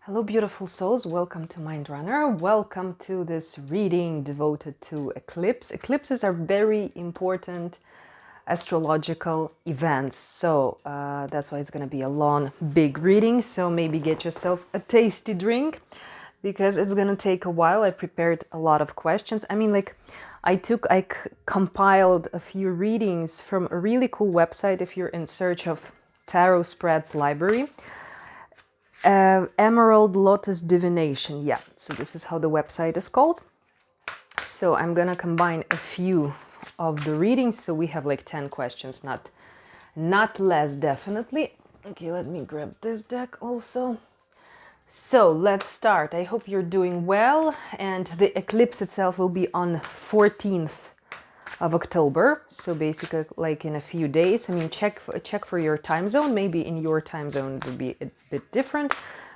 Hello, beautiful souls. Welcome to Mind Runner. Welcome to this reading devoted to eclipse. Eclipses are very important astrological events. So that's why it's going to be a long, big reading. So maybe get yourself a tasty drink because it's going to take a while. I prepared a lot of questions. I compiled a few readings from a really cool website if you're in search of tarot spreads library. Emerald Lotus Divination. Yeah, so this is how the website is called. So I'm gonna combine a few of the readings, so we have like 10 questions, not less, definitely. Okay, let me grab this deck also. So let's start. I hope you're doing well, and the eclipse itself will be on 14th of October, so basically like in a few days. I mean, check for your time zone. Maybe in your time zone it will be a bit different,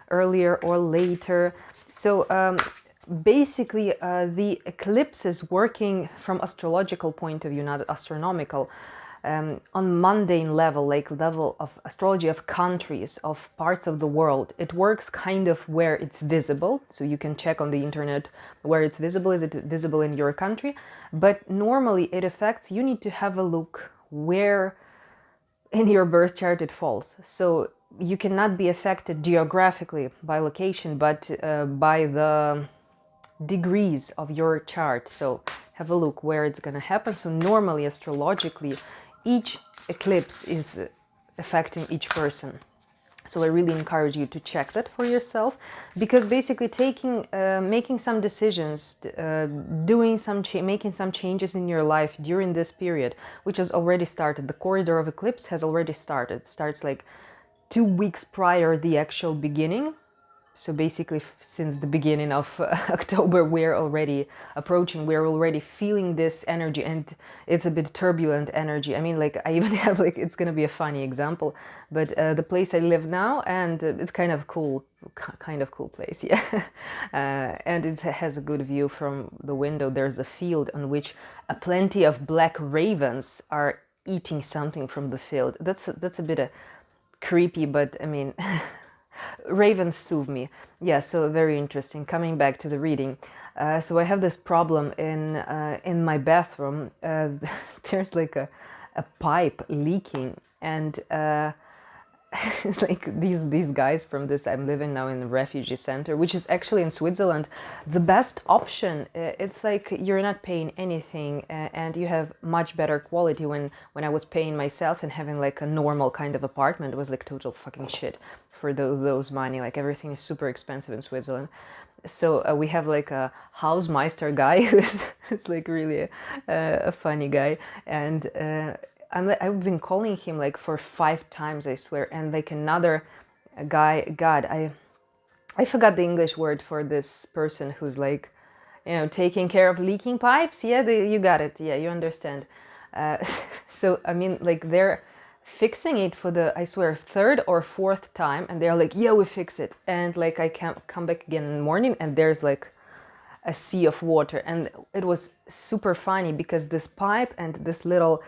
earlier or later. So basically the eclipse is working from astrological point of view, not astronomical, on mundane level, like level of astrology of countries, of parts of the world. It works kind of where it's visible, so you can check on the internet where it's visible. Is it visible in your country? But normally it affects, you need to have a look where in your birth chart it falls. So you cannot be affected geographically by location, but by the degrees of your chart. So have a look where it's going to happen. So normally, astrologically, each eclipse is affecting each person. So I really encourage you to check that for yourself, because basically making some decisions, making some changes in your life during this period, which has already started. The corridor of eclipse has already started. It starts like 2 weeks prior the actual beginning. So basically, since the beginning of October, we're already approaching, we're already feeling this energy, and it's a bit turbulent energy. I mean, like, I even have, like, it's going to be a funny example, but the place I live now, and it's kind of cool place, yeah. And it has a good view from the window. There's a field on which a plenty of black ravens are eating something from the field. That's a bit creepy, but I mean... Ravens soothe me. Yeah, so very interesting. Coming back to the reading. So I have this problem in my bathroom. There's like a pipe leaking, and like these guys from this, I'm living now in a refugee center, which is actually in Switzerland. The best option, it's like you're not paying anything, and you have much better quality. When I was paying myself and having like a normal kind of apartment, it was like total fucking shit for those money. Like everything is super expensive in Switzerland. So we have like a Hausmeister guy who's like really a funny guy, and I've been calling him like for 5 times, I swear, and like another guy. God, I forgot the English word for this person who's like, taking care of leaking pipes. Yeah, you got it. Yeah, you understand. So I mean, like they're fixing it for the, I swear, 3rd or 4th time, and they're like, yeah, we fix it. And like I can't come back again in the morning, and there's like a sea of water. And it was super funny because this pipe and this little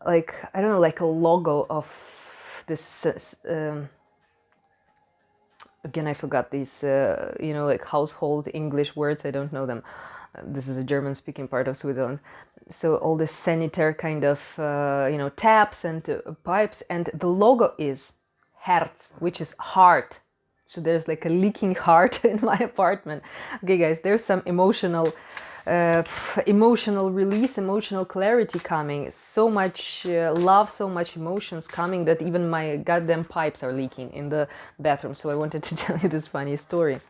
like, I don't know, like a logo of this again, I forgot these like household English words. I don't know them. This is a German speaking part of Switzerland. So all this sanitary kind of taps and pipes, and the logo is Herz, which is heart. So there's like a leaking heart in my apartment. Okay, guys, there's some emotional release, emotional clarity coming. So much love, so much emotions coming that even my goddamn pipes are leaking in the bathroom. So I wanted to tell you this funny story.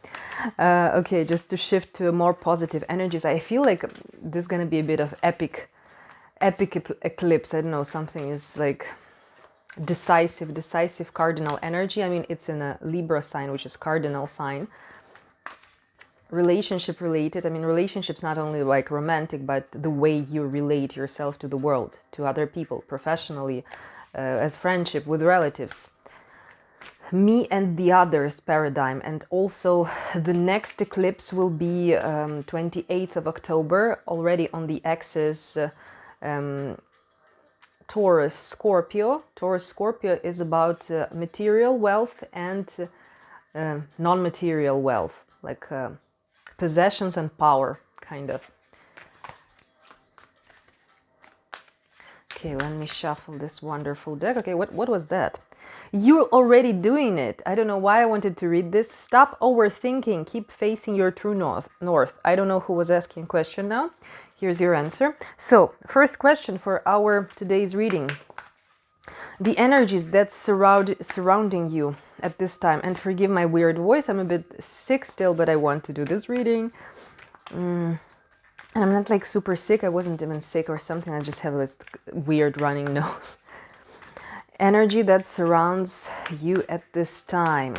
Okay, just to shift to more positive energies. I feel like this is gonna be a bit of epic eclipse. I don't know, something is like decisive cardinal energy. I mean, it's in a Libra sign, which is cardinal sign. Relationship related. I mean, relationships not only like romantic, but the way you relate yourself to the world, to other people, professionally, as friendship, with relatives. Me and the others paradigm. And also the next eclipse will be 28th of October, already on the axis Taurus Scorpio. Taurus Scorpio is about material wealth and non-material wealth, like possessions and power, kind of. Okay, let me shuffle this wonderful deck. Okay, what was that? You're already doing it. I don't know why I wanted to read this. Stop overthinking. Keep facing your true north. I don't know who was asking question now. Here's your answer. So, first question for our today's reading. The energies that surrounding you at this time. And forgive my weird voice. I'm a bit sick still, but I want to do this reading. And I'm not like super sick. I wasn't even sick or something. I just have this weird running nose. Energy that surrounds you at this time.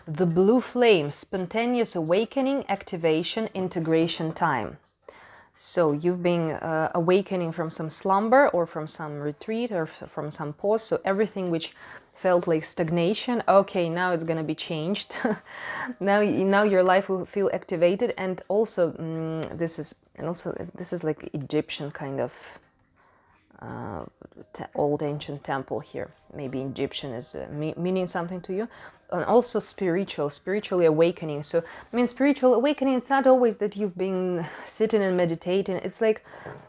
The blue flame, spontaneous awakening, activation, integration time. So you've been awakening from some slumber or from some retreat or from some pause. So everything which felt like stagnation, okay, now it's going to be changed. now your life will feel activated. And also this is like Egyptian kind of old ancient temple here. Maybe Egyptian is meaning something to you. And also spiritually awakening. So, I mean, spiritual awakening, it's not always that you've been sitting and meditating. It's like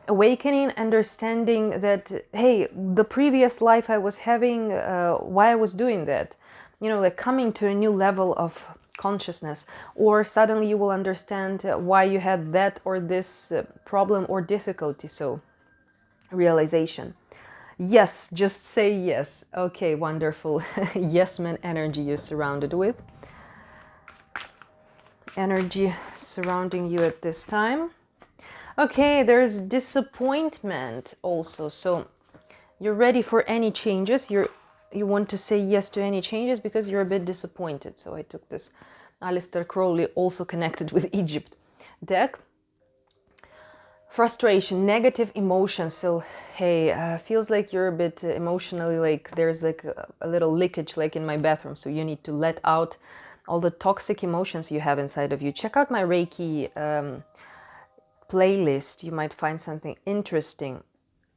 awakening, understanding that, hey, the previous life I was having, why I was doing that. You know, like coming to a new level of consciousness. Or suddenly you will understand why you had that or this problem or difficulty. So, realization. Yes, just say yes. Okay, wonderful. Yes man energy you're surrounded with. Energy surrounding you at this time. Okay, there's disappointment also. So you're ready for any changes. You want to say yes to any changes because you're a bit disappointed. So I took this Aleister Crowley, also connected with Egypt deck. Frustration, negative emotions. So, hey, feels like you're a bit emotionally, like there's like a little leakage like in my bathroom. So you need to let out all the toxic emotions you have inside of you. Check out my Reiki playlist. You might find something interesting.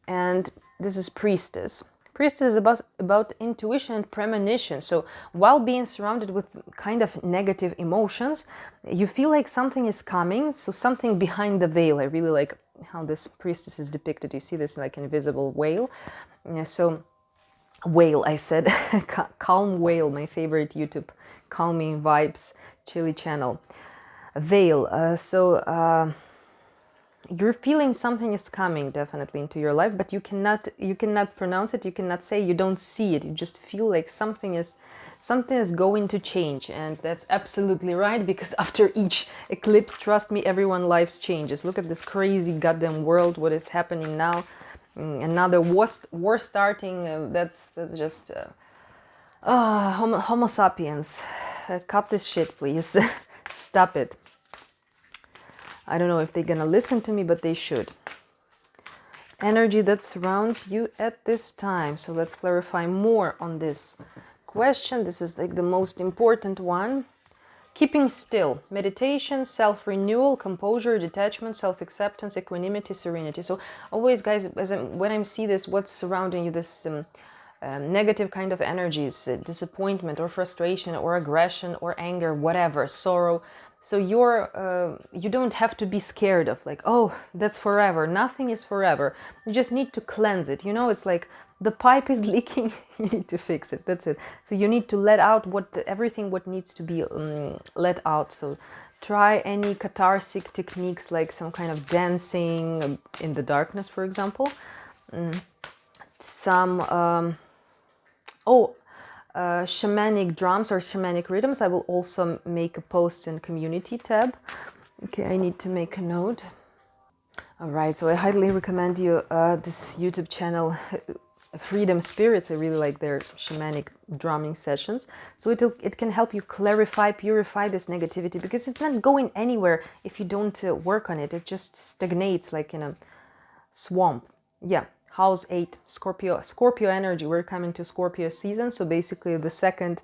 And this is Priestess. Priestess is about intuition and premonition. So while being surrounded with kind of negative emotions, you feel like something is coming. So something behind the veil. I really like how this priestess is depicted. You see this like invisible whale. So whale, I said. Calm whale, my favorite YouTube calming vibes chilly channel. Veil. You're feeling something is coming definitely into your life, but you cannot pronounce it, you cannot say, you don't see it, you just feel like something is going to change. And that's absolutely right, because after each eclipse, trust me, everyone's life changes. Look at this crazy goddamn world, what is happening now. Another war starting. That's just Homo sapiens. Cut this shit, please. Stop it. I don't know if they're gonna listen to me, but they should. Energy that surrounds you at this time. So let's clarify more on this question. This is like the most important one. Keeping still, meditation, self-renewal, composure, detachment, self-acceptance, equanimity, serenity. So always, guys, when I see this, what's surrounding you, this negative kind of energies, disappointment or frustration or aggression or anger, whatever, sorrow. So you don't have to be scared of like, oh, that's forever. Nothing is forever. You just need to cleanse it. You know, it's like the pipe is leaking. You need to fix it. That's it. So you need to let out everything what needs to be let out. So try any cathartic techniques like some kind of dancing in the darkness, for example. Shamanic drums or shamanic rhythms. I will also make a post in community tab. Okay, I need to make a note. All right, so I highly recommend you this YouTube channel, Freedom Spirits. I really like their shamanic drumming sessions. So it can help you clarify, purify this negativity, because it's not going anywhere if you don't work on it. It just stagnates like in a swamp. Yeah. House 8, Scorpio energy. We're coming to Scorpio season. So basically the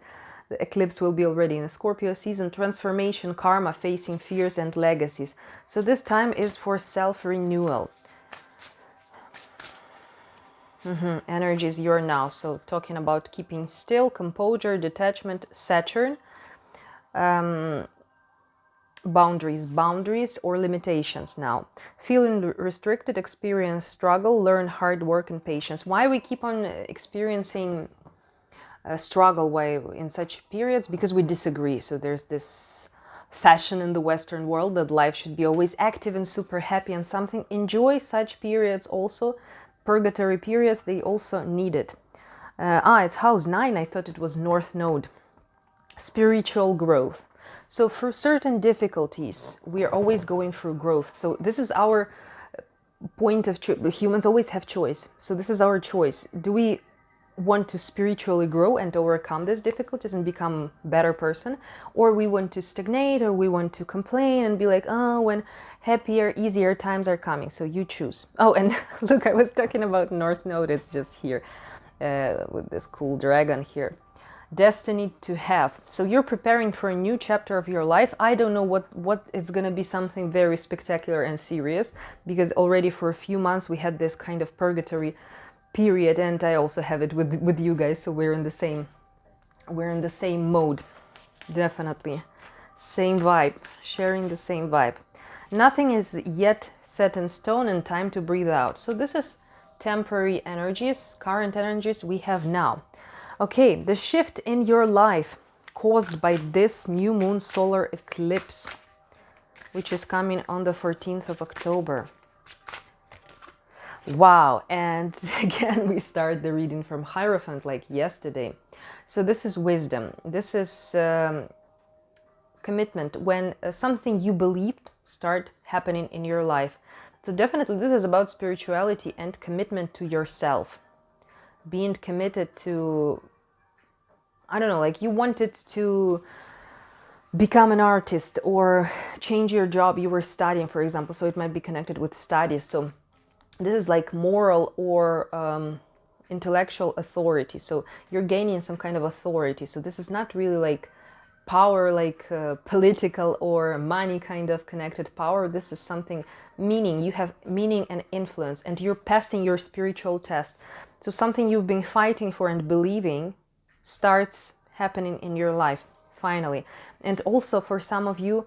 eclipse will be already in the Scorpio season. Transformation, karma, facing fears and legacies. So this time is for self-renewal. Energies you're now. So talking about keeping still, composure, detachment, Saturn. Boundaries or limitations now. Feeling restricted, experience struggle, learn hard work and patience. Why we keep on experiencing a struggle in such periods? Because we disagree. So there's this fashion in the Western world that life should be always active and super happy and something. Enjoy such periods also. Purgatory periods, they also need it. It's house 9. I thought it was North Node. Spiritual growth. So for certain difficulties, we are always going through growth. So this is our point of choice. Humans always have choice. So this is our choice. Do we want to spiritually grow and overcome these difficulties and become a better person? Or we want to stagnate, or we want to complain and be like, oh, when happier, easier times are coming. So you choose. Oh, and look, I was talking about North Node. It's just here with this cool dragon here. Destiny to have. So you're preparing for a new chapter of your life. I don't know what it's going to be, something very spectacular and serious, because already for a few months we had this kind of purgatory period, and I also have it with you guys, so we're in the same mode. Definitely same vibe, sharing the same vibe. Nothing is yet set in stone, and time to breathe out. So this is temporary energies, current energies we have now. Okay, the shift in your life caused by this new moon solar eclipse, which is coming on the 14th of October. Wow, and again, we start the reading from Hierophant like yesterday. So this is wisdom. This is commitment. When something you believed start happening in your life. So definitely this is about spirituality and commitment to yourself. Being committed to, I don't know, like you wanted to become an artist or change your job you were studying, for example. So it might be connected with studies. So this is like moral or intellectual authority. So you're gaining some kind of authority. So this is not really like power, like political or money kind of connected power. This is something meaning. You have meaning and influence, and you're passing your spiritual test. So something you've been fighting for and believing starts happening in your life finally. And also for some of you,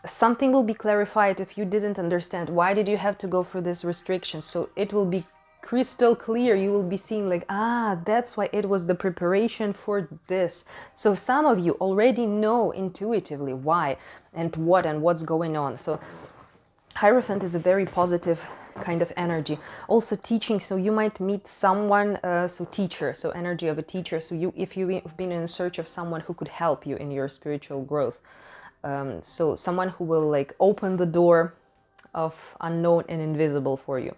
something will be clarified if you didn't understand. Why did you have to go through this restriction? So it will be crystal clear. You will be seeing like, that's why it was the preparation for this. So some of you already know intuitively why and what's going on. So Hierophant is a very positive kind of energy. Also teaching, so you might meet someone, so teacher, so energy of a teacher. So if you've been in search of someone who could help you in your spiritual growth. So someone who will like open the door of unknown and invisible for you.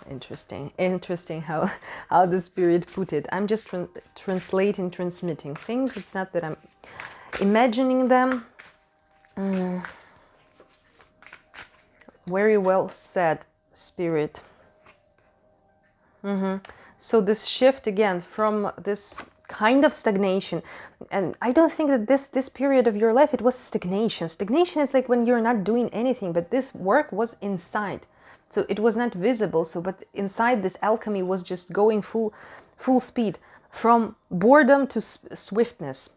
Interesting how the spirit put it. I'm just translating, transmitting things. It's not that I'm imagining them. Very well said, spirit. So this shift again from this kind of stagnation, and I don't think that this period of your life it was stagnation. Stagnation is like when you're not doing anything, but this work was inside, so it was not visible. So but inside, this alchemy was just going full speed, from boredom to swiftness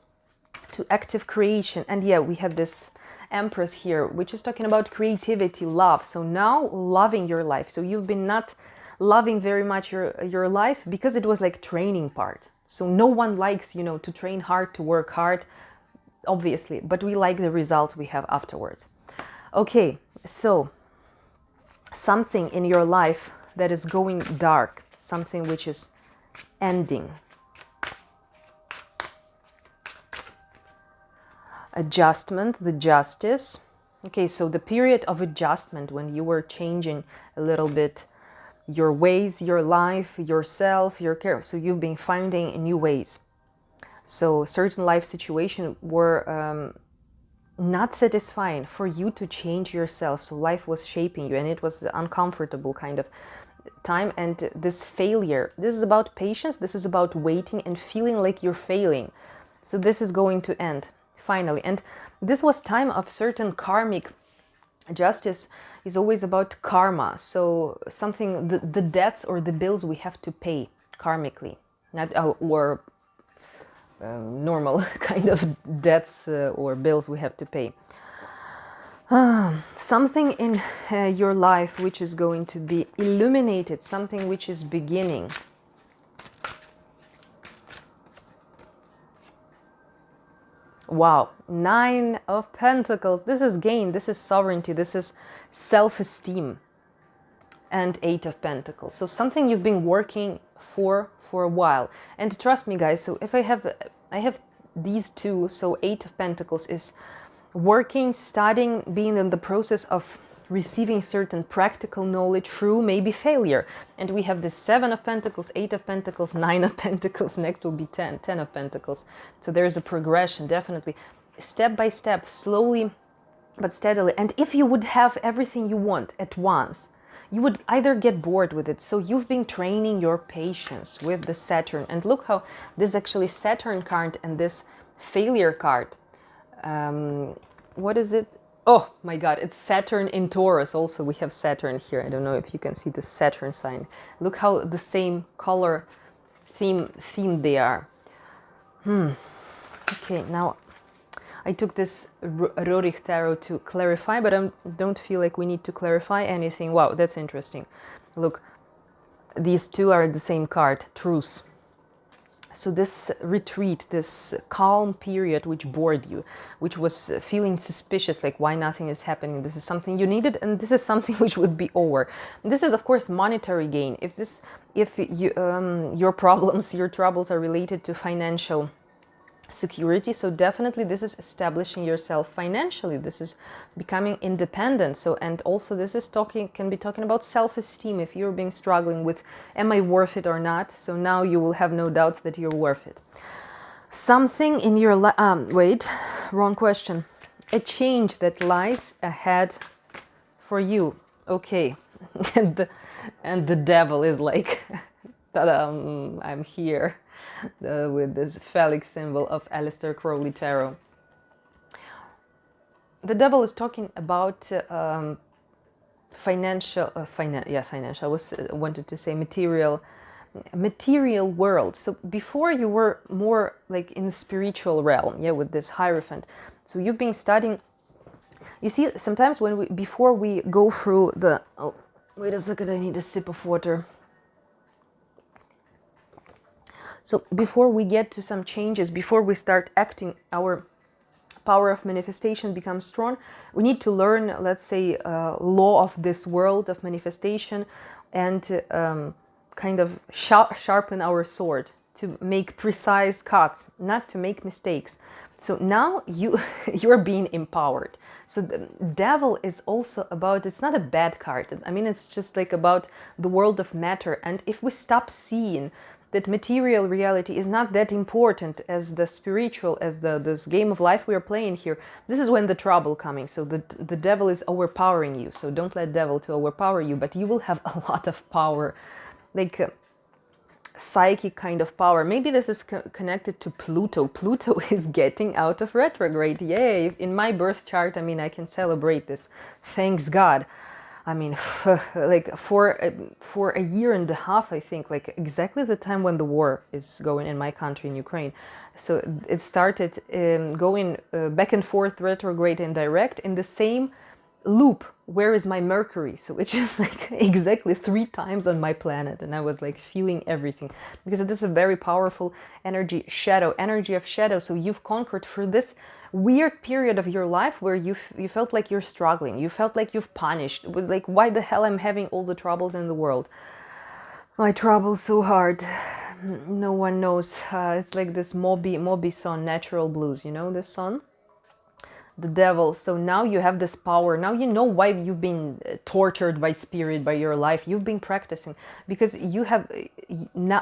to active creation. And yeah, we have this Empress here, which is talking about creativity, love. So now loving your life. So you've been not loving very much your life because it was like training part. So no one likes, to train hard, to work hard, obviously, but we like the results we have afterwards. Okay, so something in your life that is going dark, something which is ending. Adjustment, the justice. Okay, so the period of adjustment when you were changing a little bit your ways, your life, yourself, your care. So you've been finding new ways. So certain life situations were not satisfying for you to change yourself. So life was shaping you, and it was uncomfortable kind of time. And this failure, this is about patience. This is about waiting and feeling like you're failing. So this is going to end finally. And this was time of certain karmic Justice is always about karma. So something, the debts or the bills we have to pay karmically, not or normal kind of debts or bills we have to pay. Something in your life which is going to be illuminated, something which is beginning. Wow, 9 of Pentacles. This is gain, this is sovereignty, this is self-esteem. And 8 of Pentacles. So something you've been working for a while. And trust me, guys, so if I have these two, so 8 of Pentacles is working, studying, being in the process of receiving certain practical knowledge through maybe failure. And we have the 7 of Pentacles, 8 of Pentacles, 9 of Pentacles, next will be 10 of Pentacles. So there's a progression, definitely. Step by step, slowly but steadily. And if you would have everything you want at once, you would either get bored with it. So you've been training your patience with the Saturn. And look how this actually Saturn card and this failure card. What is it? Oh my God, it's Saturn in Taurus. Also, we have Saturn here. I don't know if you can see the Saturn sign. Look how the same color theme they are. Okay, now I took this Rorich Tarot to clarify, but I don't feel like we need to clarify anything. Wow, that's interesting. Look, these two are the same card, Truce. So this retreat, this calm period which bored you, which was feeling suspicious, like why nothing is happening, this is something you needed, and this is something which would be over. This is, of course, monetary gain. If you, your problems, your troubles are related to financial security, so definitely this is establishing yourself financially, this is becoming independent. So, and also this is can be talking about self-esteem. If you're being struggling with am I worth it or not, so now you will have no doubts that you're worth it. Something in your wait, wrong question. A change that lies ahead for you. Okay. and the devil is like I'm here. With this phallic symbol of Aleister Crowley Tarot. The devil is talking about financial. I wanted to say material world. So before you were more like in the spiritual realm, with this Hierophant. So you've been studying. You see, sometimes before we go through the. Oh, wait a second! I need a sip of water. So before we get to some changes, before we start acting, our power of manifestation becomes strong. We need to learn, let's say, law of this world of manifestation, and kind of sharpen our sword to make precise cuts, not to make mistakes. So now you're being empowered. So the devil is also about, it's not a bad card. I mean, it's just like about the world of matter. And if we stop seeing that material reality is not that important as the spiritual, as this game of life we are playing here, this is when the trouble coming. So the devil is overpowering you. So don't let devil to overpower you, but you will have a lot of power, like psychic kind of power. Maybe this is connected to Pluto. Pluto is getting out of retrograde. Yay! In my birth chart, I mean, I can celebrate this. Thanks God. I mean, like for a year and a half, I think, like exactly the time when the war is going in my country, in Ukraine. So it started going back and forth, retrograde and direct, in the same loop. Where is my Mercury? So it's just like exactly 3 times on my planet, and I was like feeling everything, because it is a very powerful energy of shadow. So you've conquered for this weird period of your life where you felt like you're struggling, you felt like you've punished, like why the hell I'm having all the troubles in the world, my troubles so hard, no one knows. It's like this Moby song, Natural Blues, you know this song, the devil. So now you have this power. Now you know why you've been tortured by spirit, by your life. You've been practicing because you have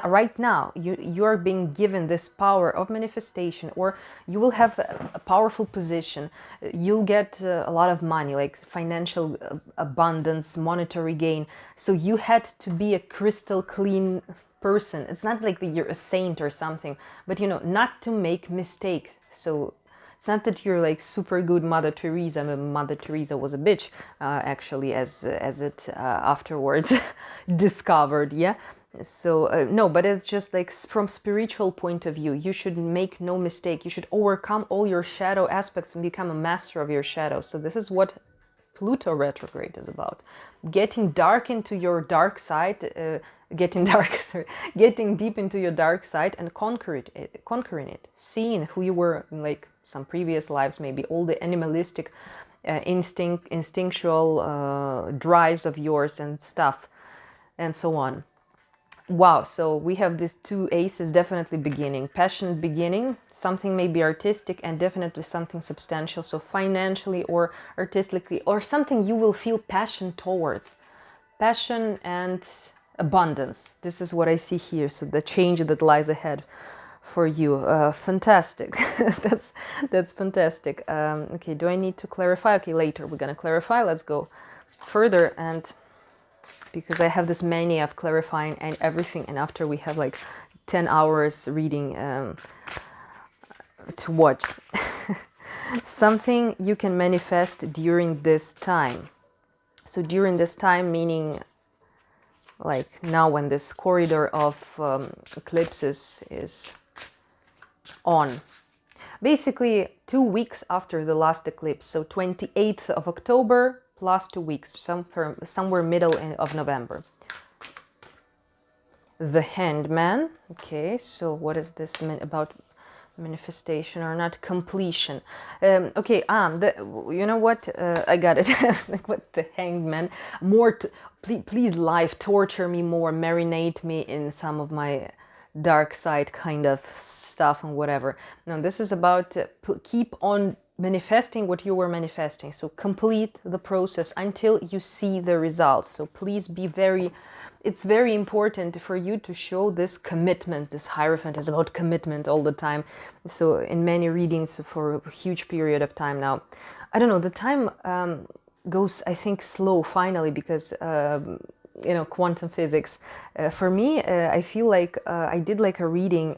right now you are being given this power of manifestation, or you will have a powerful position. You'll get a lot of money, like financial abundance, monetary gain. So you had to be a crystal clean person. It's not like you're a saint or something, but you know, not to make mistakes. So It's not that you're like super good Mother Teresa. I mean, Mother Teresa was a bitch, actually, as it afterwards discovered, yeah. So no, but it's just like from spiritual point of view, you should make no mistake. You should overcome all your shadow aspects and become a master of your shadow. So this is what Pluto retrograde is about. Getting dark into your dark side, getting deep into your dark side and conquering it, seeing who you were in like some previous lives, maybe all the animalistic instinctual drives of yours and stuff and so on. Wow, so we have these two aces, definitely beginning, passionate beginning, something maybe artistic and definitely something substantial. So financially or artistically or something you will feel passion towards. Passion and abundance. This is what I see here. So the change that lies ahead for you. Fantastic. that's fantastic. Okay, do I need to clarify? Okay, later we're going to clarify. Let's go further, and because I have this mania of clarifying and everything, and after we have like 10 hours reading to watch. Something you can manifest during this time. So during this time, meaning like now when this corridor of eclipses is on. Basically 2 weeks after the last eclipse, so 28th of October plus 2 weeks, somewhere middle of November. The Hanged Man. Okay, so what is this about manifestation or not? Completion. Okay, you know what? I got it. I was like, what, the Hanged Man? More, please, life, torture me more, marinate me in some of my dark side kind of stuff and whatever. Now, this is about keep on manifesting what you were manifesting. So complete the process until you see the results. So please be it's very important for you to show this commitment. This Hierophant is about commitment all the time. So in many readings for a huge period of time now. I don't know, the time goes, I think, slow finally because, you know, quantum physics. For me, I feel like I did like a reading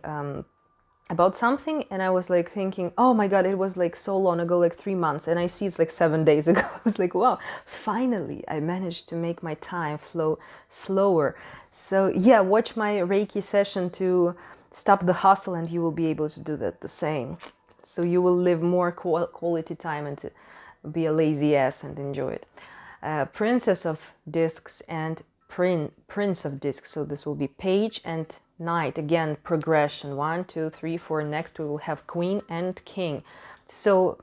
about something and I was like thinking, oh my god, it was like so long ago, like 3 months, and I see it's like 7 days ago. I was like, wow, finally I managed to make my time flow slower. So yeah, watch my Reiki session to stop the hustle and you will be able to do that the same. So you will live more quality time and to be a lazy ass and enjoy it. Princess of Discs and Prince of Discs. So this will be Page and Knight. Again, progression. 1, 2, 3, 4. Next we will have Queen and King. So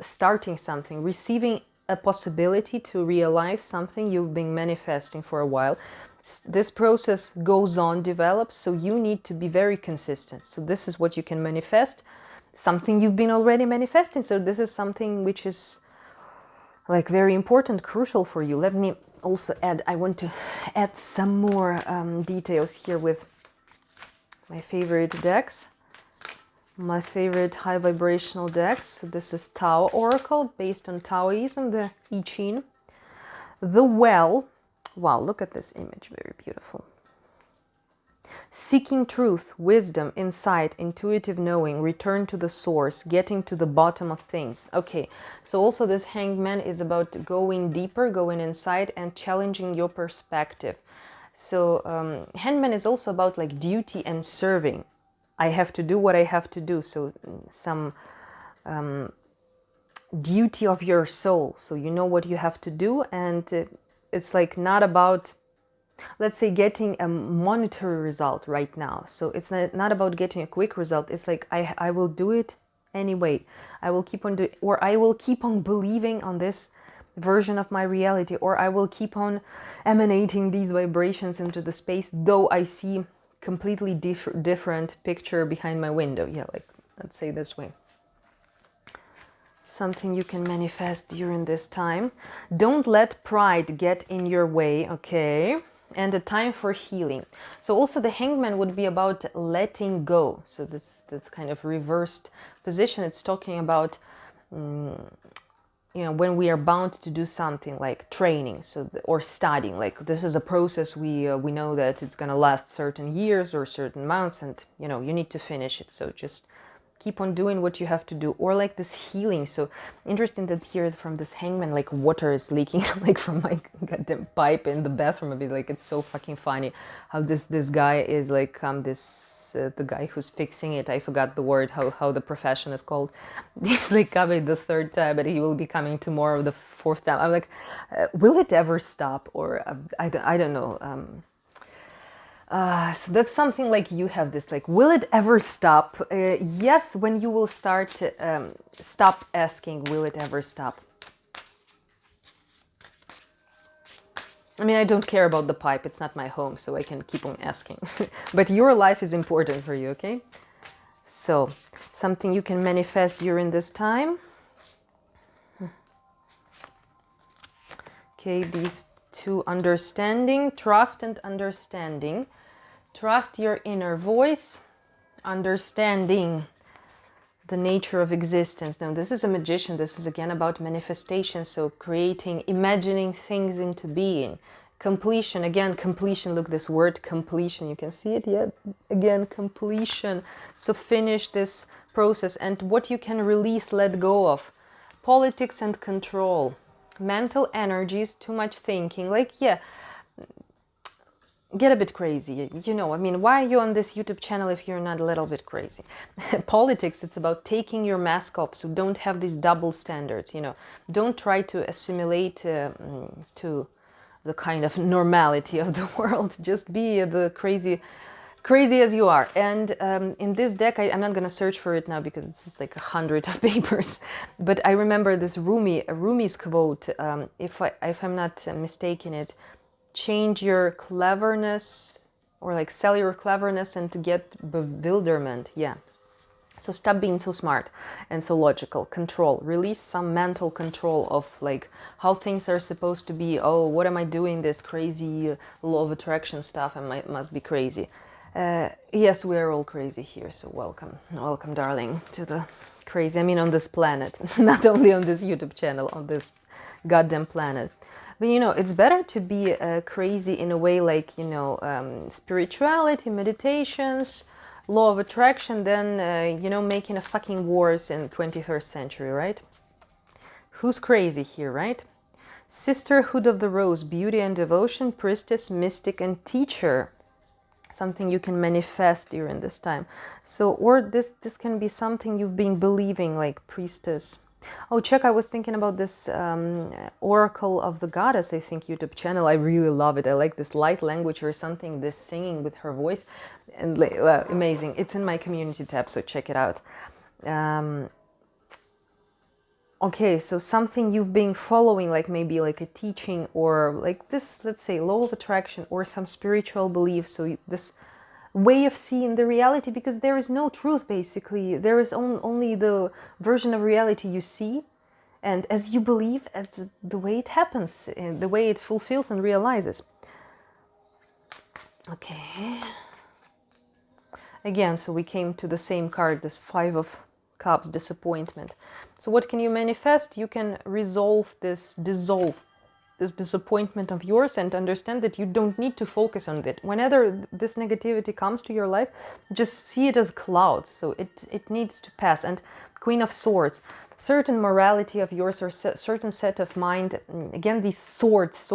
starting something, receiving a possibility to realize something you've been manifesting for a while. This process goes on, develops, so you need to be very consistent. So this is what you can manifest, something you've been already manifesting. So this is something which is like very important, crucial for you. Let me also I want to add some more details here with my favorite decks, my favorite high vibrational decks. So this is Tao Oracle, based on Taoism, the I Ching. The Well. Wow, look at this image, very beautiful. Seeking truth, wisdom, insight, intuitive knowing, return to the source, getting to the bottom of things. Okay, so also this Hanged Man is about going deeper, going inside and challenging your perspective. So Hanged Man is also about like duty and serving. I have to do what I have to do. So some duty of your soul. So you know what you have to do, and it's like not about, let's say, getting a monetary result right now. So it's not about getting a quick result. It's like I will do it anyway. I will keep on doing, or I will keep on believing on this version of my reality, or I will keep on emanating these vibrations into the space, though I see completely different picture behind my window. Yeah, like, let's say this way. Something you can manifest during this time. Don't let pride get in your way, okay? And a time for healing. So also the Hanged Man would be about letting go. So this kind of reversed position, it's talking about you know, when we are bound to do something like training, so or studying, like this is a process, we know that it's going to last certain years or certain months, and you know, you need to finish it. So just keep on doing what you have to do, or like this healing. So interesting that here from this hangman, like water is leaking like from my goddamn pipe in the bathroom a bit. Like it's so fucking funny how this guy is like the guy who's fixing it, I forgot the word, how the profession is called. He's like coming the third time, but he will be coming tomorrow the fourth time. I'm like, will it ever stop? Or I don't know. So that's something like you have this, like, will it ever stop? Yes, when you will start to stop asking, will it ever stop? I mean, I don't care about the pipe. It's not my home, so I can keep on asking. But your life is important for you, okay? So, something you can manifest during this time. Okay, these two, understanding, trust and understanding. Trust your inner voice, understanding the nature of existence. Now, this is a magician. This is again about manifestation. So creating, imagining things into being. Completion, again, completion. Look, this word completion. You can see it yet? Again, completion. So finish this process. And what you can release, let go of. Politics and control. Mental energies, too much thinking. Like, yeah, get a bit crazy, you know. I mean, why are you on this YouTube channel if you're not a little bit crazy? Politics, it's about taking your mask off, so don't have these double standards, you know. Don't try to assimilate to the kind of normality of the world. Just be the crazy as you are. And in this deck, I'm not going to search for it now because it's like 100 of papers, but I remember this Rumi's quote, if I'm not mistaken it, change your cleverness, or like sell your cleverness and to get bewilderment. Yeah. So stop being so smart and so logical. Control. Release some mental control of like how things are supposed to be. Oh, what am I doing? This crazy law of attraction stuff. I must be crazy. Yes, we are all crazy here. So welcome, darling, to the crazy. I mean, on this planet, not only on this YouTube channel, on this goddamn planet. But, you know, it's better to be crazy in a way like, you know, spirituality, meditations, law of attraction than, you know, making a fucking wars in 21st century, right? Who's crazy here, right? Sisterhood of the Rose, beauty and devotion, priestess, mystic, and teacher. Something you can manifest during this time. So, or this can be something you've been believing, like priestess. Oh, check, I was thinking about this Oracle of the Goddess, I think, YouTube channel. I really love it. I like this light language or something, this singing with her voice. And well, amazing. It's in my community tab, so check it out. Okay, so something you've been following, like maybe like a teaching or like this, let's say, law of attraction or some spiritual belief. So this way of seeing the reality, because there is no truth, basically. There is only the version of reality you see, and as you believe, as the way it happens, and the way it fulfills and realizes. Okay. Again, so we came to the same card, this Five of Cups, disappointment. So what can you manifest? You can dissolve this disappointment of yours and understand that you don't need to focus on it. Whenever this negativity comes to your life, just see it as clouds. So it needs to pass. And Queen of Swords, certain morality of yours or certain set of mind. Again, these swords,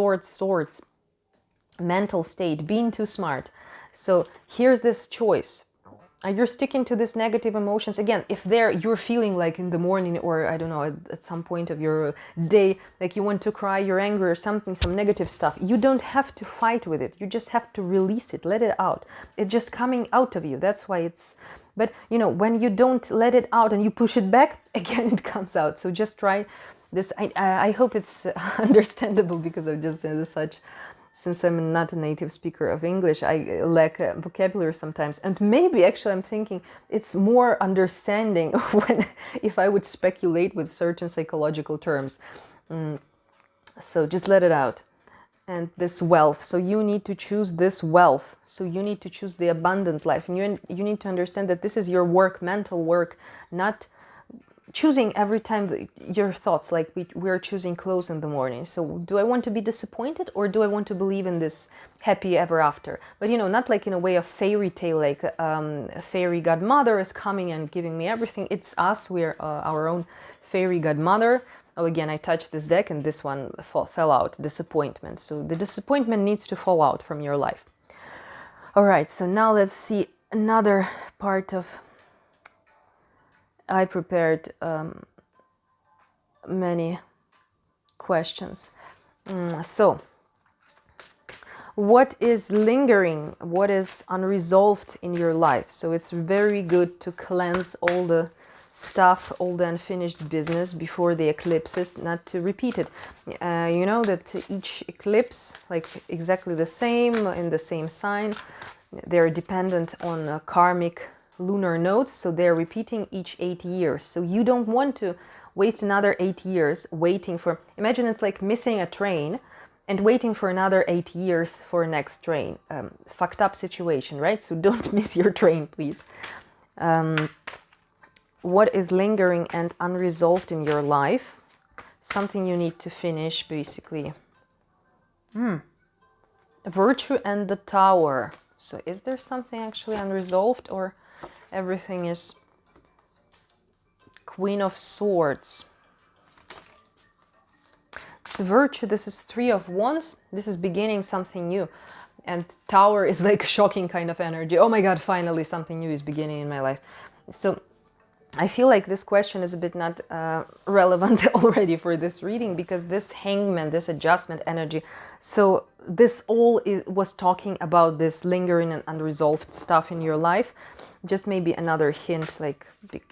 mental state, being too smart. So here's this choice. You're sticking to these negative emotions. Again, if you're feeling like in the morning or I don't know, at some point of your day, like you want to cry, you're angry or something, some negative stuff, you don't have to fight with it. You just have to release it, let it out. It's just coming out of you. That's why it's, but you know, when you don't let it out and you push it back, again, it comes out. So just try this. I hope it's understandable because I've just done such. Since I'm not a native speaker of English, I lack vocabulary sometimes. And maybe actually I'm thinking it's more understanding if I would speculate with certain psychological terms. So just let it out. And this wealth. So you need to choose this wealth. So you need to choose the abundant life. And you need to understand that this is your work, mental work, not choosing every time your thoughts, like we're choosing clothes in the morning. So do I want to be disappointed, or do I want to believe in this happy ever after? But you know, not like in a way of fairy tale, like a fairy godmother is coming and giving me everything. It's us, we're our own fairy godmother. Oh, again, I touched this deck and this one fell out, disappointment. So the disappointment needs to fall out from your life. All right, so now let's see another part of, I prepared many questions. So, what is lingering? What is unresolved in your life? So it's very good to cleanse all the stuff, all the unfinished business before the eclipses, not to repeat it. You know that each eclipse, like exactly the same, in the same sign, they're dependent on karmic lunar nodes, so they're repeating each 8 years. So you don't want to waste another 8 years waiting for, imagine it's like missing a train and waiting for another 8 years for next train. Fucked up situation, right? So don't miss your train, please. What is lingering and unresolved in your life? Something you need to finish, basically. Virtue and the Tower. So is there something actually unresolved, or everything is Queen of Swords? So Virtue, this is 3 of Wands. This is beginning something new. And Tower is like shocking kind of energy. Oh my God, finally something new is beginning in my life. So I feel like this question is a bit not relevant already for this reading, because this Hangman, this adjustment energy, so this all was talking about this lingering and unresolved stuff in your life. Just maybe another hint, like,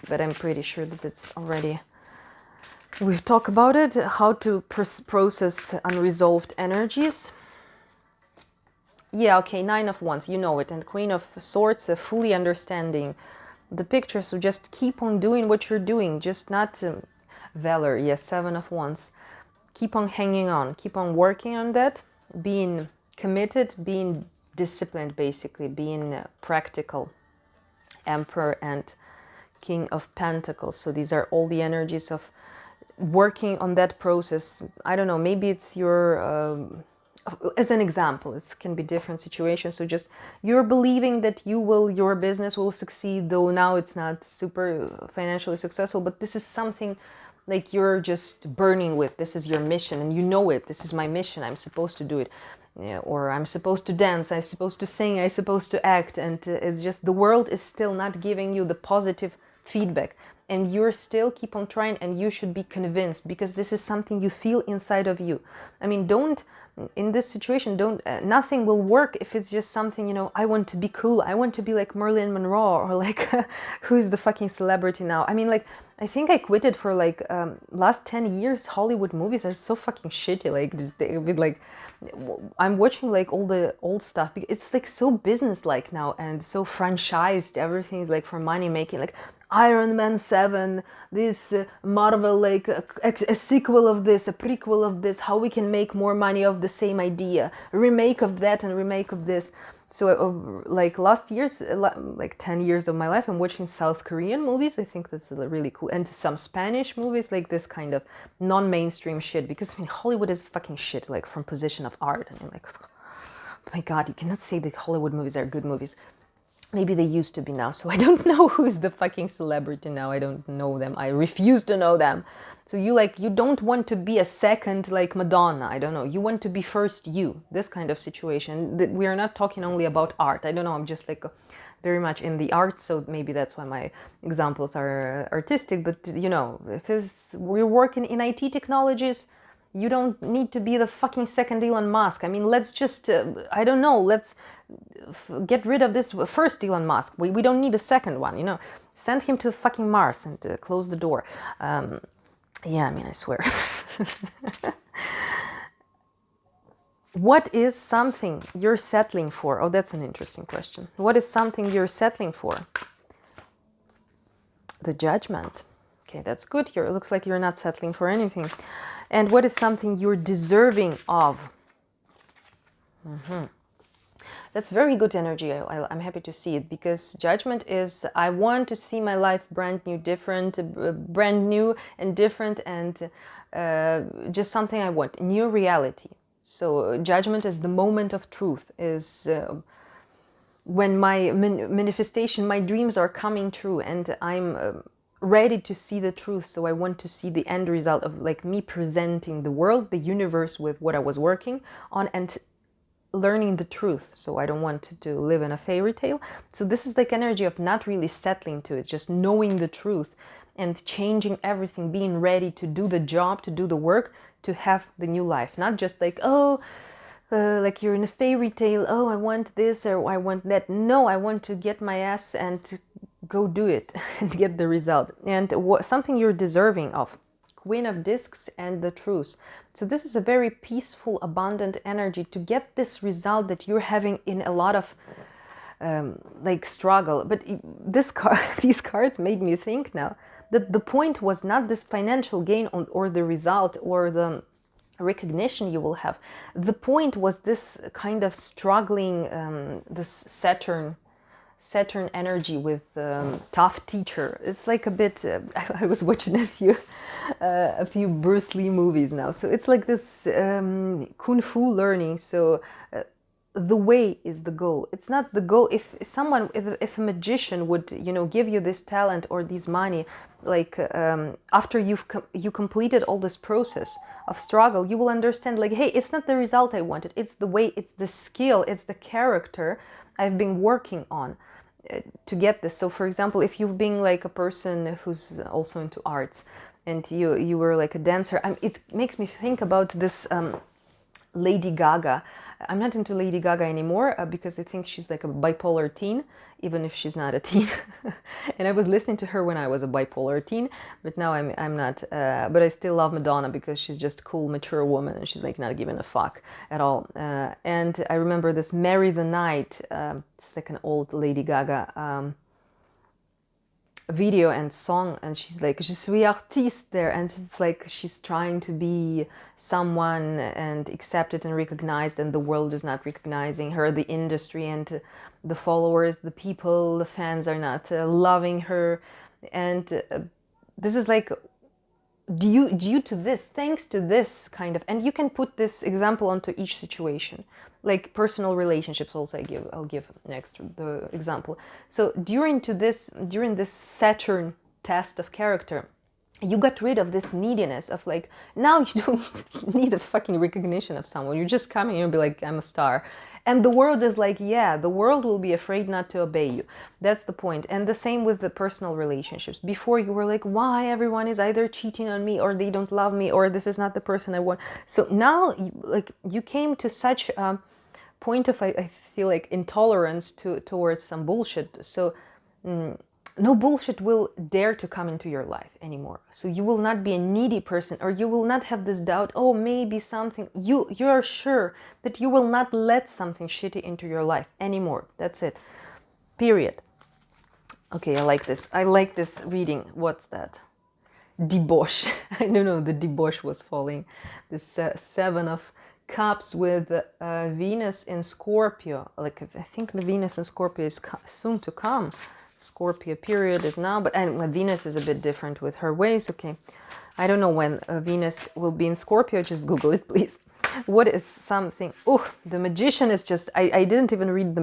but I'm pretty sure that it's already, we've talked about it, how to process unresolved energies. Yeah, okay, 9 of Wands, you know it, and Queen of Swords, fully understanding the picture. So just keep on doing what you're doing, just not valor. Yes, 7 of Wands. Keep on hanging on, keep on working on that, being committed, being disciplined, basically being practical. Emperor and King of Pentacles. So these are all the energies of working on that process. I don't know, maybe it's your as an example, it can be different situations. So just you're believing that your business will succeed, though now it's not super financially successful, but this is something like you're just burning with. This is your mission, and you know it. This is my mission. I'm supposed to do it. Yeah, or I'm supposed to dance, I'm supposed to sing, I'm supposed to act. And it's just the world is still not giving you the positive feedback. And you're still keep on trying, and you should be convinced, because this is something you feel inside of you. I mean, don't, in this situation, don't, nothing will work if it's just something, you know, I want to be cool, I want to be like Marilyn Monroe, or like, who's the fucking celebrity now? I mean, like, I think I quitted for like, last 10 years, Hollywood movies are so fucking shitty, like, with like, I'm watching like all the old stuff, because it's like so business-like now, and so franchised, everything is like for money making, like, Iron Man 7, this Marvel, like a sequel of this, a prequel of this, how we can make more money of the same idea, a remake of that and remake of this. So like last year's, like 10 years of my life, I'm watching South Korean movies. I think that's really cool. And some Spanish movies, like this kind of non-mainstream shit, because I mean, Hollywood is fucking shit, like from position of art. I mean, like, oh my God, you cannot say that Hollywood movies are good movies. Maybe they used to be now, so I don't know who's the fucking celebrity now. I don't know them. I refuse to know them. So you don't want to be a second like Madonna. I don't know. You want to be first you. This kind of situation. We are not talking only about art. I don't know. I'm just like very much in the arts, so maybe that's why my examples are artistic. But you know, we're working in IT technologies, you don't need to be the fucking second Elon Musk. I mean, let's just, I don't know, let's get rid of this first Elon Musk. We don't need a second one, you know. Send him to fucking Mars and close the door. Yeah, I mean, I swear. What is something you're settling for? Oh, that's an interesting question. What is something you're settling for? The Judgment. Okay, that's good. It looks like you're not settling for anything. And what is something you're deserving of? That's very good energy. I'm happy to see it, because judgment is, I want to see my life brand new, different, brand new and different, and just something I want, new reality. So judgment is the moment of truth, is when my manifestation, my dreams are coming true, and I'm ready to see the truth. So I want to see the end result of like me presenting the world, the universe, with what I was working on, and learning the truth. So I don't want to live in a fairy tale. So this is like energy of not really settling to it, just knowing the truth and changing everything, being ready to do the job, to do the work, to have the new life. Not just like, oh, like you're in a fairy tale, oh, I want this or I want that. No, I want to get my ass and go do it and get the result. And something you're deserving of. Queen of Discs and the Truth. So this is a very peaceful, abundant energy to get this result that you're having in a lot of like struggle. But these cards made me think now that the point was not this financial gain or the result or the recognition you will have. The point was this kind of struggling, this Saturn energy with tough teacher. It's like a bit. I was watching a few Bruce Lee movies now, so it's like this kung fu learning. So the way is the goal. It's not the goal. If a magician would, give you this talent or this money, like after you completed all this process of struggle, you will understand, like, hey, it's not the result I wanted. It's the way. It's the skill. It's the character I've been working on to get this. So for example, if you've been like a person who's also into arts and you were like a dancer, it makes me think about this Lady Gaga. I'm not into Lady Gaga anymore because I think she's like a bipolar teen, even if she's not a teen. And I was listening to her when I was a bipolar teen, but now I'm not. But I still love Madonna because she's just a cool, mature woman, and she's like not giving a fuck at all. And I remember this "Marry the Night." It's like an old Lady Gaga video and song, and she's like, "Je suis artiste" there, and it's like she's trying to be someone and accepted and recognized, and the world is not recognizing her, the industry and the followers, the people, the fans are not loving her, and this is like due to this, thanks to this kind of, and you can put this example onto each situation, like personal relationships also. I'll give next the example. So during this Saturn test of character, you got rid of this neediness of like, now you don't need a fucking recognition of someone. You're just coming and you'll be like, I'm a star. And the world is like, yeah, the world will be afraid not to obey you. That's the point. And the same with the personal relationships. Before you were like, why everyone is either cheating on me or they don't love me or this is not the person I want. So now you came to such a point of, I feel like, intolerance towards some bullshit. So no bullshit will dare to come into your life anymore. So you will not be a needy person, or you will not have this doubt, oh, maybe something. You are sure that you will not let something shitty into your life anymore. That's it. Period. Okay, I like this. I like this reading. What's that? Debauch. I don't know, the debauch was falling. This Seven of Cups with Venus in Scorpio. Like, I think the Venus in Scorpio is soon to come. Scorpio period is now, but Venus is a bit different with her ways. Okay, I don't know when Venus will be in Scorpio. Just Google it, please. What is something? Oh, the Magician is just. I didn't even read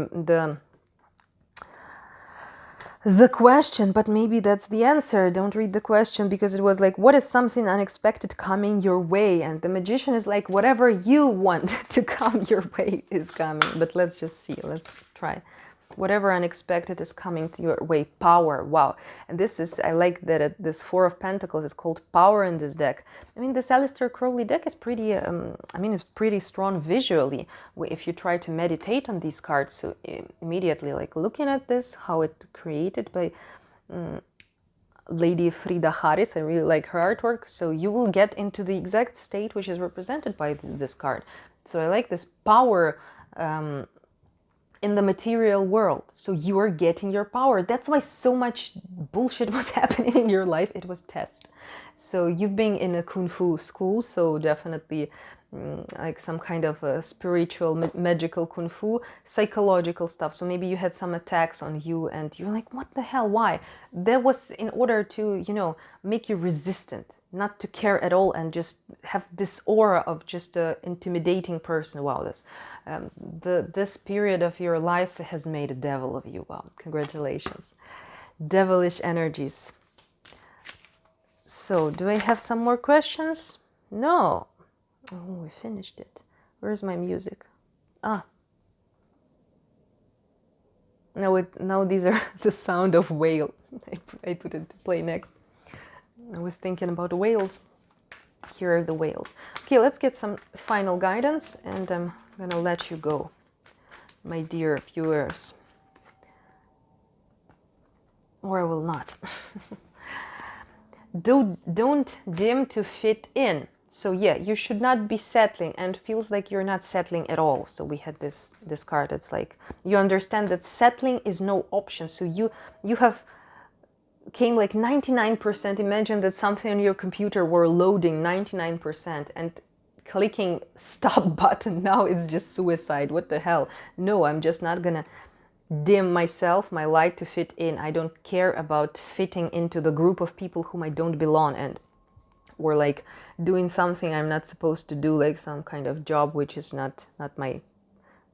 the question, but maybe that's the answer. Don't read the question, because it was like, what is something unexpected coming your way? And the Magician is like, whatever you want to come your way is coming. But let's just see. Let's try. Whatever unexpected is coming to your way. Power. Wow. And this is, I like that this Four of Pentacles is called Power in this deck. I mean, this Aleister Crowley deck is pretty, it's pretty strong visually if you try to meditate on these cards. So immediately, like looking at this, how it created by Lady Frida Harris. I really like her artwork. So you will get into the exact state which is represented by this card. So I like this power in the material world. So you are getting your power. That's why so much bullshit was happening in your life. It was test. So you've been in a Kung Fu school, so definitely like some kind of spiritual, magical kung fu, psychological stuff. So maybe you had some attacks on you and you're like, what the hell, why? That was in order to, you know, make you resistant, not to care at all and just have this aura of just an intimidating person. Wow, this period of your life has made a devil of you. Wow, congratulations. Devilish energies. So, do I have some more questions? No. Oh, we finished it. Where's my music? Ah. Now these are the sound of whale. I put it to play next. I was thinking about whales. Here are the whales. Okay, let's get some final guidance and I'm gonna let you go, my dear viewers. Or I will not. Don't dim to fit in. So yeah, you should not be settling, and feels like you're not settling at all. So we had this card. It's like you understand that settling is no option. So you have came like 99%. Imagine that something on your computer were loading 99% and clicking stop button. Now it's just suicide. What the hell? No, I'm just not gonna dim myself, my light to fit in. I don't care about fitting into the group of people whom I don't belong in, or like doing something I'm not supposed to do, like some kind of job which is not my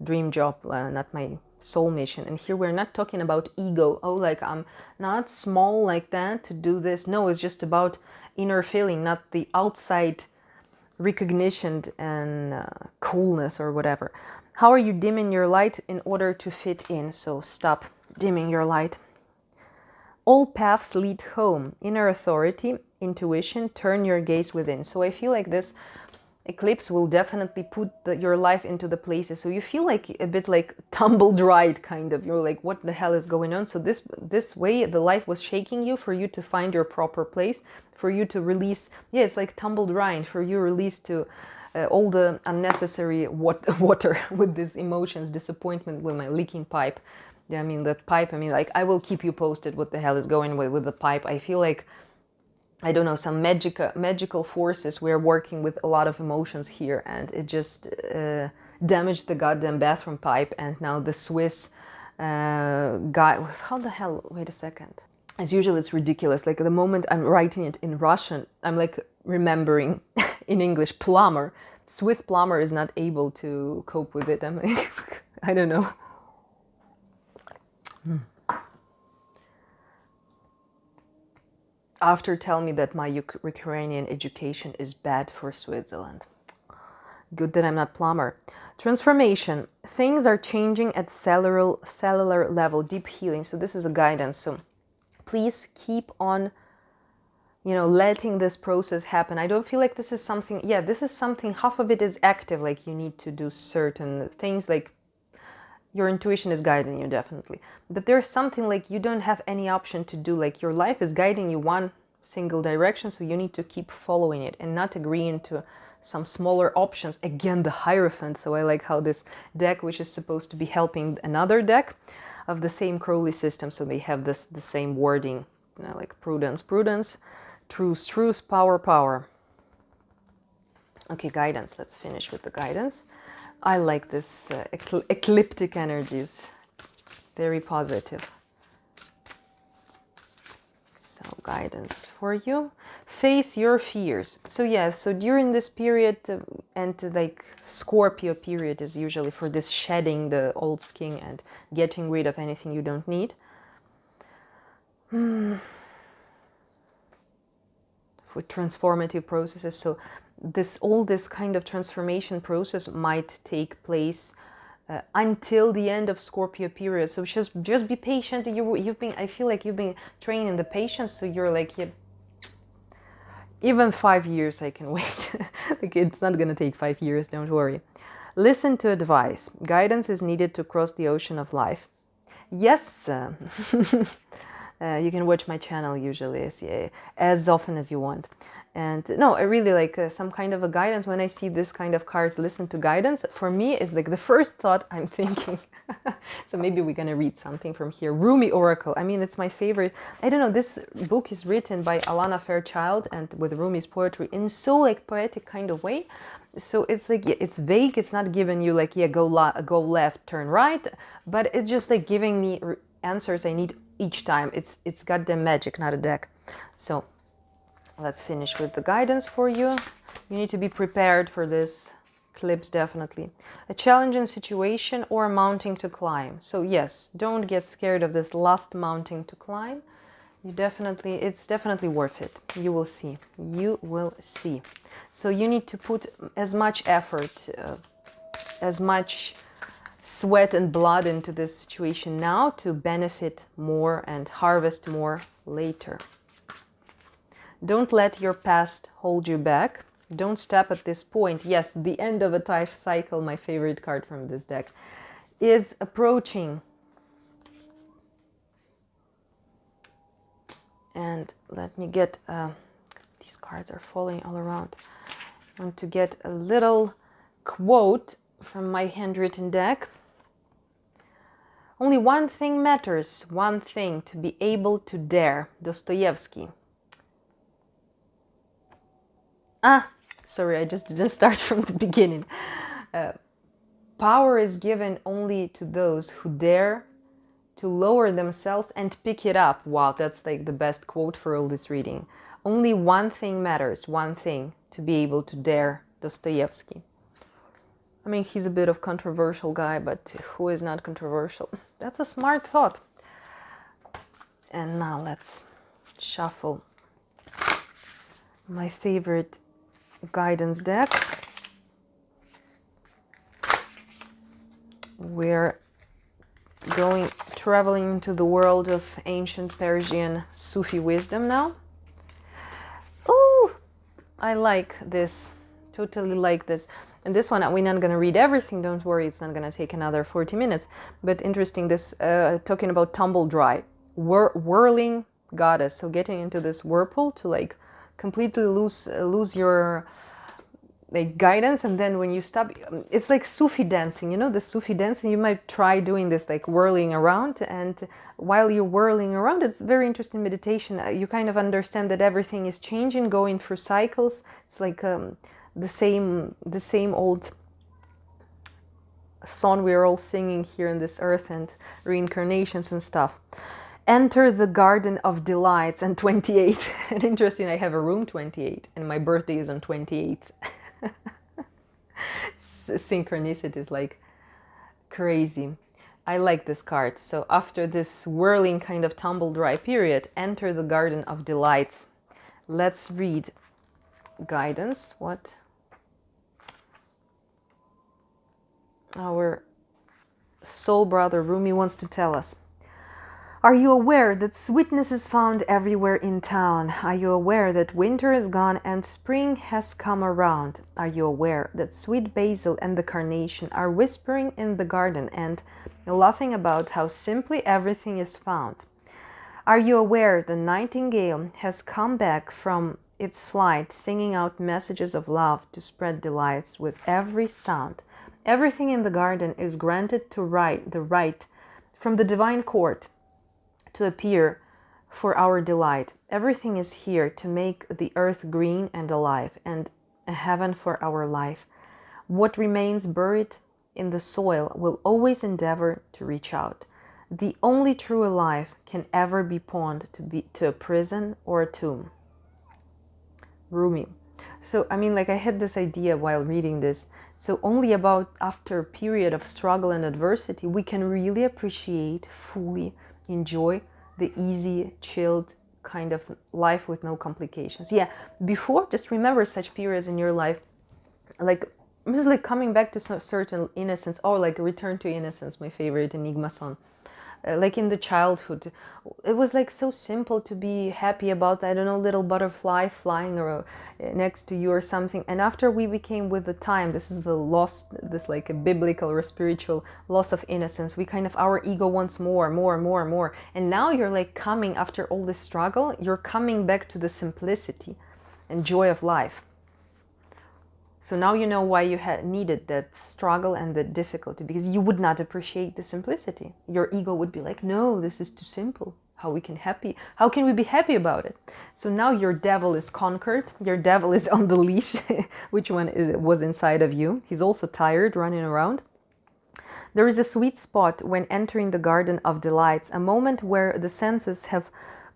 dream job, not my soul mission. And here we're not talking about ego. Oh, like I'm not small like that to do this. No, it's just about inner feeling, not the outside recognition and coolness or whatever. How are you dimming your light in order to fit in? So stop dimming your light. All paths lead home. Inner authority, intuition, turn your gaze within. So I feel like this eclipse will definitely put your life into the places. So you feel like a bit like tumbled right, kind of. You're like, what the hell is going on? So this way, the life was shaking you for you to find your proper place, for you to release. Yeah, it's like tumbled right, for you release to all the unnecessary water with these emotions, disappointment with my leaking pipe. Yeah, I mean, that pipe, I mean, like, I will keep you posted what the hell is going with the pipe. I feel like, I don't know, some magical forces. We're working with a lot of emotions here, and it just damaged the goddamn bathroom pipe. And now the Swiss guy, how the hell, wait a second. As usual, it's ridiculous. Like the moment I'm writing it in Russian, I'm like remembering in English, plumber. Swiss plumber is not able to cope with it. I'm like, I don't know. After telling me that my Ukrainian education is bad for Switzerland. Good that I'm not plumber. Transformation. Things are changing at cellular level. Deep healing. So this is a guidance. So please keep on, you know, letting this process happen. I don't feel like this is something, yeah, this is something, half of it is active, like you need to do certain things, like your intuition is guiding you, definitely. But there's something like you don't have any option to do, like your life is guiding you one single direction, so you need to keep following it and not agreeing to some smaller options. Again, the Hierophant. So I like how this deck, which is supposed to be helping another deck of the same Crowley system, so they have the same wording, you know, like prudence, truce, power. Okay, guidance. Let's finish with the guidance. I like this ecliptic energies. Very positive. So guidance for you. Face your fears. So yeah, so during this period, and like Scorpio period is usually for this shedding the old skin and getting rid of anything you don't need. For transformative processes. So all this kind of transformation process might take place until the end of Scorpio period. So just be patient. I feel like you've been training the patience. So you're like, yeah, even 5 years I can wait. Like it's not gonna take 5 years. Don't worry. Listen to advice. Guidance is needed to cross the ocean of life. Yes. You can watch my channel usually as often as you want. And no, I really like some kind of a guidance. When I see this kind of cards, listen to guidance, for me is like the first thought I'm thinking. So maybe we're going to read something from here. Rumi Oracle. I mean, it's my favorite. I don't know, this book is written by Alana Fairchild and with Rumi's poetry in so like poetic kind of way. So it's like, it's vague. It's not giving you like, yeah, go left, turn right. But it's just like giving me answers I need each time. It's goddamn magic, not a deck. So let's finish with the guidance for you. You need to be prepared for this eclipse, definitely. A challenging situation or mountain to climb. So yes, don't get scared of this last mountain to climb. It's definitely worth it. You will see. You will see. So you need to put as much effort, as much sweat and blood into this situation now to benefit more and harvest more later. Don't let your past hold you back. Don't stop at this point. Yes, the end of a life cycle, my favorite card from this deck, is approaching. And let me get, these cards are falling all around. I want to get a little quote from my handwritten deck. Only one thing matters, one thing, to be able to dare. Dostoevsky. Sorry, I just didn't start from the beginning. Power is given only to those who dare to lower themselves and pick it up. Wow, that's like the best quote for all this reading. Only one thing matters, one thing, to be able to dare. Dostoevsky. I mean, he's a bit of controversial guy, but who is not controversial? That's a smart thought. And now let's shuffle my favorite guidance deck. We're traveling into the world of ancient Persian Sufi wisdom now. Oh, I like this. Totally like this. And this one, we're not going to read everything. Don't worry, it's not going to take another 40 minutes. But interesting, this talking about tumble dry, whirling goddess. So getting into this whirlpool to like completely lose your like guidance, and then when you stop, it's like Sufi dancing, you know, the Sufi dancing. You might try doing this, like whirling around, and while you're whirling around, it's very interesting meditation. You kind of understand that everything is changing, going through cycles. It's like the same old song we're all singing here on this earth, and reincarnations and stuff. Enter the garden of delights. And 28. And interesting, I have a room 28 and my birthday is on 28th. Synchronicity is like crazy. I like this card. So after this whirling kind of tumble dry period, enter the garden of delights. Let's read guidance. What our soul brother Rumi wants to tell us. Are you aware that sweetness is found everywhere in town? Are you aware that winter is gone and spring has come around? Are you aware that sweet basil and the carnation are whispering in the garden and laughing about how simply everything is found? Are you aware the nightingale has come back from its flight, singing out messages of love to spread delights with every sound? Everything in the garden is granted to the right from the divine court to appear for our delight. Everything is here to make the earth green and alive, and a heaven for our life. What remains buried in the soil will always endeavor to reach out. The only true alive can ever be pawned to a prison or a tomb. Rumi. So, I mean, like I had this idea while reading this. So only about after a period of struggle and adversity, we can really appreciate, fully enjoy the easy, chilled kind of life with no complications. Yeah, before, just remember such periods in your life, like it was like coming back to some certain innocence, or like return to innocence, my favorite Enigma song. like in the childhood, it was like so simple to be happy about, I don't know, little butterfly flying or next to you or something. And after we became, with the time, this is the loss, this like a biblical or spiritual loss of innocence, we kind of, our ego wants more, more, more, more. And now you're like coming, after all this struggle, you're coming back to the simplicity and joy of life. So now you know why you had needed that struggle and that difficulty, because you would not appreciate the simplicity. Your ego would be like, no, this is too simple. How can we be happy about it? So now your devil is conquered. Your devil is on the leash. Which one was inside of you? He's also tired, running around. There is a sweet spot when entering the garden of delights, a moment where the senses have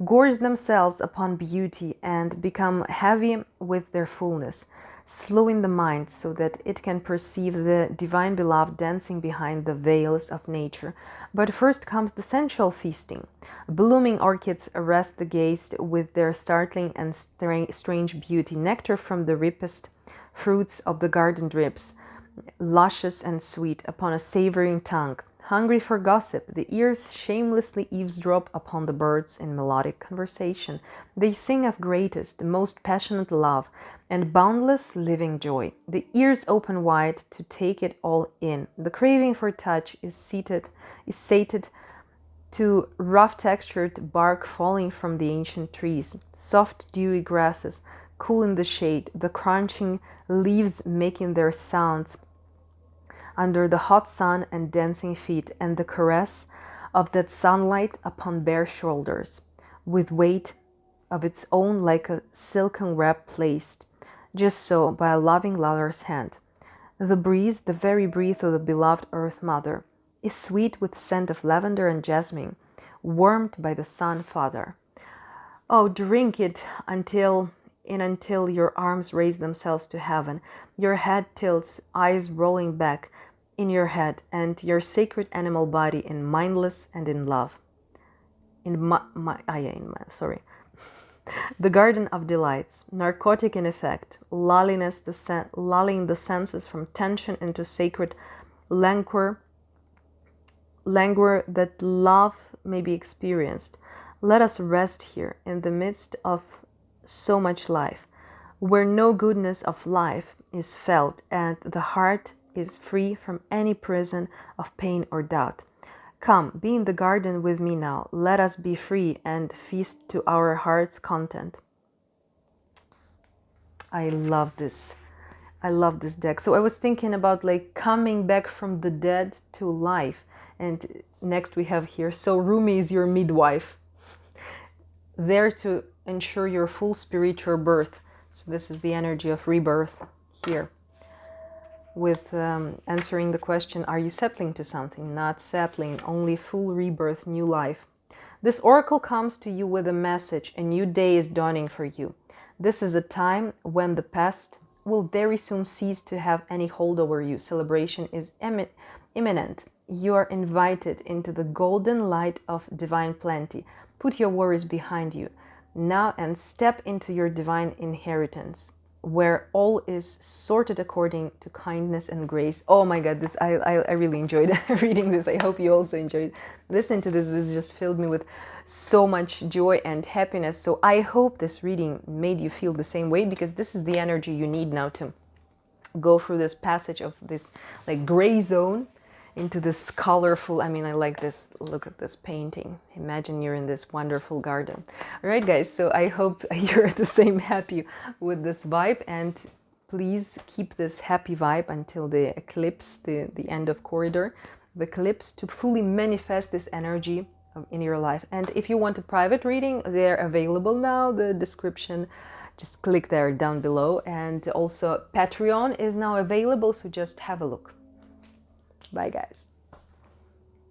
gorged themselves upon beauty and become heavy with their fullness, slowing the mind so that it can perceive the divine beloved dancing behind the veils of nature. But first comes the sensual feasting. Blooming orchids arrest the gaze with their startling and strange beauty. Nectar from the ripest fruits of the garden drips, luscious and sweet, upon a savoring tongue. Hungry for gossip, the ears shamelessly eavesdrop upon the birds in melodic conversation. They sing of greatest, most passionate love and boundless living joy. The ears open wide to take it all in. The craving for touch is sated to rough textured bark falling from the ancient trees, soft dewy grasses cool in the shade, the crunching leaves making their sounds under the hot sun and dancing feet, and the caress of that sunlight upon bare shoulders, with weight of its own like a silken wrap placed, just so, by a loving lover's hand. The breeze, the very breath of the beloved Earth Mother, is sweet with scent of lavender and jasmine, warmed by the Sun Father. Oh, drink it until your arms raise themselves to heaven, your head tilts, eyes rolling back in your head, and your sacred animal body in mindless and in love. The garden of delights, narcotic in effect, lulling the senses from tension into sacred languor that love may be experienced. Let us rest here in the midst of so much life, where no goodness of life is felt and the heart is free from any prison of pain or doubt. Come, be in the garden with me now. Let us be free and feast to our heart's content. I love this. I love this deck. So I was thinking about like coming back from the dead to life. And next we have here, so Rumi is your midwife, there to ensure your full spiritual birth. So this is the energy of rebirth here, with answering the question, are you settling to something? Not settling, only full rebirth, new life. This oracle comes to you with a message. A new day is dawning for you. This is a time when the past will very soon cease to have any hold over you. Celebration is imminent. You are invited into the golden light of divine plenty. Put your worries behind you now and step into your divine inheritance, where all is sorted according to kindness and grace. Oh my God, this I really enjoyed reading this. I hope you also enjoyed listening to this. This just filled me with so much joy and happiness. So I hope this reading made you feel the same way, because this is the energy you need now to go through this passage of this like gray zone into this colorful, I mean, I like this, look at this painting. Imagine you're in this wonderful garden. All right, guys, so I hope you're the same happy with this vibe, and please keep this happy vibe until the eclipse, the end of corridor, the eclipse, to fully manifest this energy in your life. And if you want a private reading, they're available now, the description, just click there down below. And also Patreon is now available, so just have a look. Bye, guys.